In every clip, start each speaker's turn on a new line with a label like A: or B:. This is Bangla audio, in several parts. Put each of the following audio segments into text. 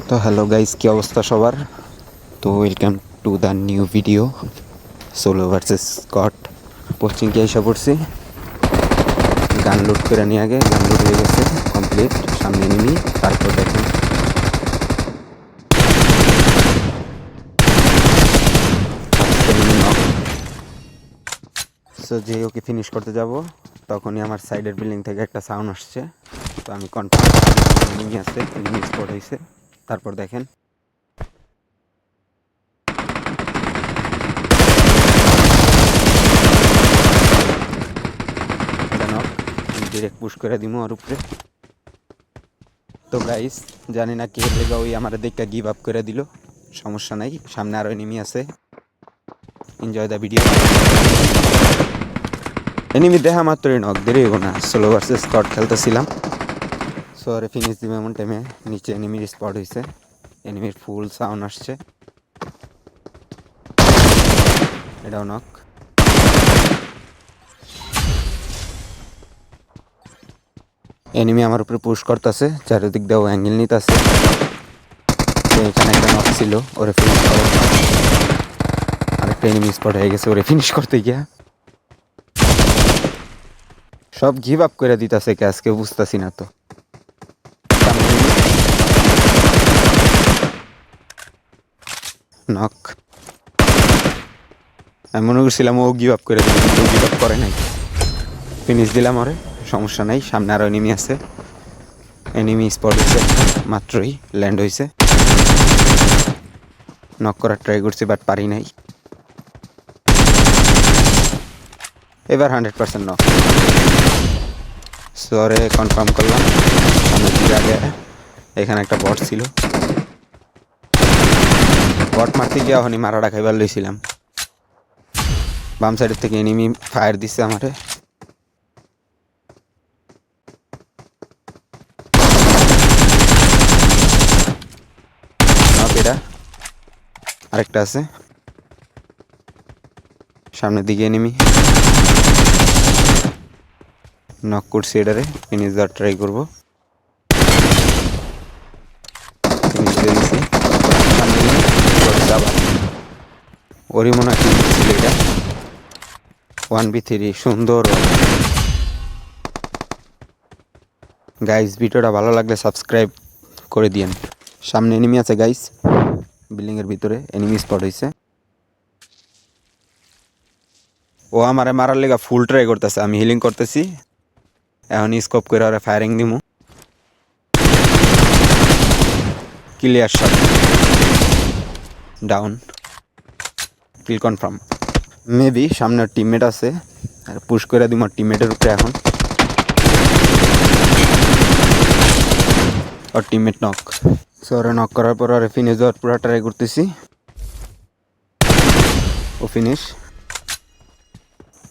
A: তো হ্যালো গাইস, কি অবস্থা সবার? তো welcome to the new video solo versus squad. পশ্চিমকে এসে পড়ছি, গান লুট করে নিয়ে আগে গান লুট হয়ে গেছে কমপ্লিট। সামনে নিমি, তারপর দেখেন সো যে ওকে ফিনিশ করতে যাব তখনই আমার সাইডের বিল্ডিং থেকে একটা সাউন্ড আসছে। তো আমি কনফার্ম এনিমি আছে, এনিমি স্পট হয়েছে। তারপর দেখেন ডিরেক্ট পুশ করে দিব ওর উপরে। তো গাইস, জানি না কে লেগা ওই আমার দেখটা গিভ আপ করে দিল। সমস্যা নাই, সামনে আরও এনিমি আছে। Enjoy the video. এনিমি দেখা মাত্রই নক, দেরি হইব না। সোলো ভার্সেস স্কট খেলতেছিলাম, সো আরে ফিনিশ দিবে এমন টাইমে নিচে এনিমির স্পট হয়েছে। এনিমির ফুল সাউন্ড আসছে, এটাও নক। এনিমি আমার উপরে পুশ করতেছে, চারিদিক দিয়েও অ্যাঙ্গেল নিতেছে। এখানে একটা নক ছিল, ওরে ফিনিশ করে। আরেকটা এনিমি স্পট হয়ে গেছে, ওরে ফিনিশ করতে গিয়া সব গিভ আপ করে দিতেছে কে আজকে বুঝতেছি না। তো নক, আমি মনে করছিলাম ও গিভ আপ করে দিল, কিন্তু গিভ আপ করে নাই। ফিনিশ দিলাম ওরে, সমস্যা নাই। সামনে আরও এনিমি আছে। এনিমি স্পট হয়েছে, মাত্রই ল্যান্ড হয়েছে। নক করার ট্রাই করছি বাট পারি নাই। এবার 100% নক। সরে কনফার্ম করলাম। সামনের দিকে আগে এখানে একটা বট ছিল, বট মারতে গিয়ে হনি মারাটা খাইবার লইছিলাম। বাম সাইডের থেকে এনিমি ফায়ার দিচ্ছে আমারে। এটা আরেকটা আছে সামনের দিকে এনিমি। নক করছি, এটারে ফিনিশ দেওয়ার ট্রাই করবো। ফিনিশ দিয়ে দিচ্ছি। ওরই মনে হয় ছিল এটা। 1v3 সুন্দর। গাইস, ভিডিওটা ভালো লাগলে সাবস্ক্রাইব করে দিয়েন। সামনে এনিমি আছে গাইস, বিল্ডিংয়ের ভিতরে এনিমি স্পট হয়েছে। ও আমারে মারার লেগা ফুল ট্রাই করতেছে, আমি হিলিং করতেছি। এখন স্কোপ করে ওরা ফায়ারিং দিমু। ক্লিয়ার শট, ডাউন, কিল কনফার্ম। মেবি সামনে টিমমেট আছে, আর পুশ করে দিব টিমমেটের উপরে এখন। আর টিমমেট নক। সো ওরা নক করার পর ওরা ফিনিশ দেওয়ার পুরো ট্রাই করতেছি। ও ফিনিশ।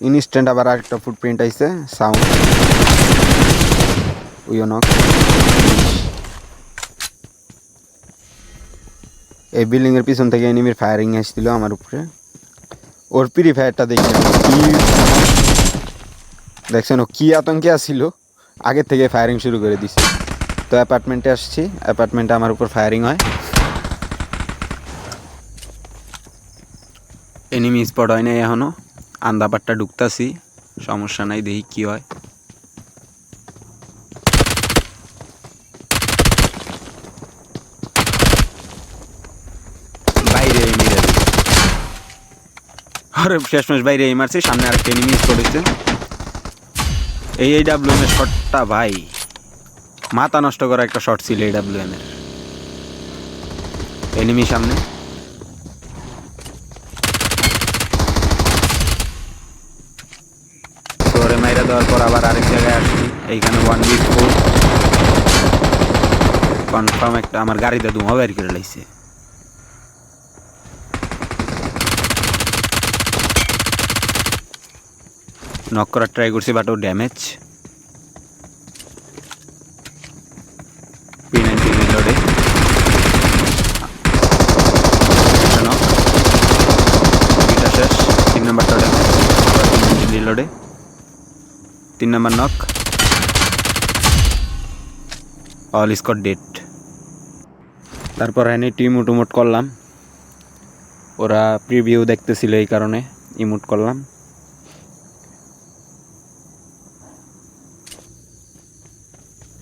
A: ইনস্ট্যান্ট আবার আরেকটা ফুটপ্রিন্ট আইছে, সাউন্ড। উইও নক। এই বিল্ডিংয়ের পিছন থেকে এনিমির ফায়ারিং আসছিল আমার উপরে। ওর প্রি ফায়ারটা দেখছেন, দেখছেন ও কি আতঙ্কে আসছিল, আগের থেকে ফায়ারিং শুরু করে দিছে। তো অ্যাপার্টমেন্টে আসছি, অ্যাপার্টমেন্টে আমার উপর ফায়ারিং হয়। এনিমি স্পট হয় নাই এখনও, আন্দাপাটটা ঢুকতাছি, সমস্যা নাই, দেখি কি হয়। বাইরে এনিমি, আরে শেষমেশ বাইরে এই মারছি। সামনে আরেকটা এনিমি স্পট হয়েছে। এই ডাব্লিউএম এর শটটা ভাই মাথা নষ্ট করা একটা শট ছিল এই ডাব্লিউএম এর। এনিমি সামনে, তোরে মাইরা দেওয়ার পর আবার আরেক জায়গায় আসছি। এইখানে 1v4 কনফার্ম। একটা আমার গাড়িতে ধোঁয়া বের করে লাইছে। নক করার ট্রাই করছি বাট ও ড্যামেজ। P90 রিলোডে নক, এটা শেষ। 3 নাম্বারটা ড্যামেজ, আবার P90 রিলোডে 3 number knock. All squad dead. তারপর এনে টিম উটুমুট করলাম, ওরা প্রিভিউ দেখতেছিল এই কারণে ইমুট করলাম।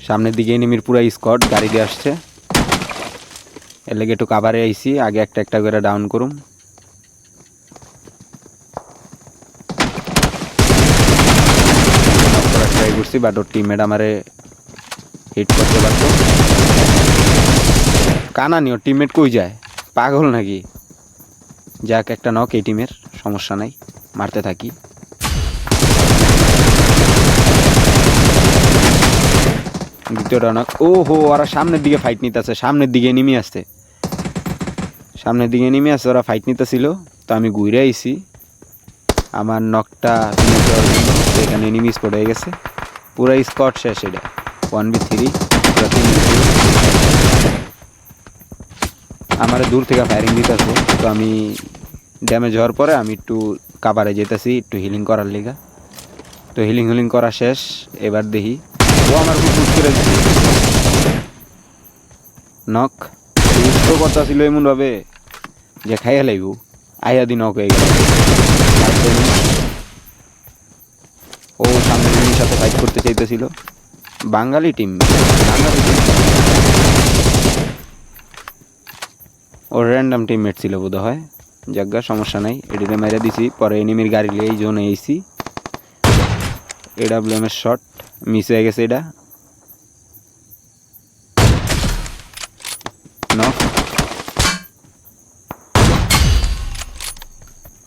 A: সামনের দিকে এনিমির পুরা স্কোয়াড গাড়ি দিয়ে আসছে, এর লেগে একটু কাভারে আইছি, আগে একটা একটা করে ডাউন করুম। ট্রাই করছি বাট ওর টিমমেট আমারে হিট করতে পারতো। কানানি ওর টিমমেট কই যায়, পাগল নাকি? যাক একটা নক এই টিমের, সমস্যা নাই, মারতে থাকি। দ্বিতীয়টা নক। ও হো, ওরা সামনের দিকে ফাইট নিতেছে, সামনের দিকে নেমে আসছে, সামনের দিকে নেমে আসছে, ওরা ফাইট নিতেছিল। তো আমি ঘুরে আইছি, আমার নকটা এখানে এনিমি স্পট হয়ে গেছে, পুরো স্কট শেষ। এটা 1v3, আমার দূর থেকে ফায়ারিং দিতেছে। তো আমি ড্যামেজ হওয়ার পরে আমি একটু কাভারে যেতেছি একটু হিলিং করার লিগা। তো হিলিং করা শেষ, এবার দেখি ও আমার খুব করে নক তো কথা ছিল এমনভাবে যে খাইয়া লাইব, আইয়া দি নক হয়ে গেল। ও সামনের টিমের সাথে ফাইট করতে চাইতেছিল, বাঙালি টিম। ওর র্যান্ডাম টিমমেট ছিল বোধ হয়, জায়গা সমস্যা নাই, এডিতে মেরে দিছি। পরে এনিমির গাড়ি লিয়ে এই জোনে এসি, AWM এর শট মিস হয়ে গেছে। এটা নক,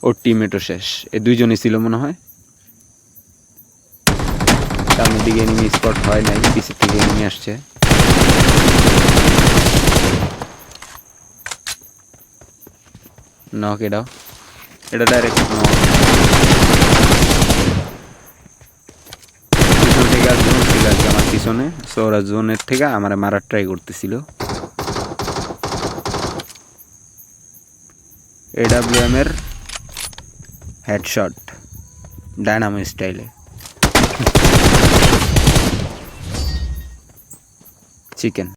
A: ওর টিমমেটও শেষ। এই দুইজনই ছিল মনে হয়। সামনের দিকে এনিমি স্পট হয় নাই, পিছের থেকে এনিমি আসছে। নক, এটা ডাইরেক্ট নক। পিছন থেকে আর জোন ছিল আর কি আমার পিছনে, সো ওরা জোনের থেকে আমার মারার ট্রাই করতেছিল। AWM এর হেডশট ডায়নামো স্টাইলে। চিকেন।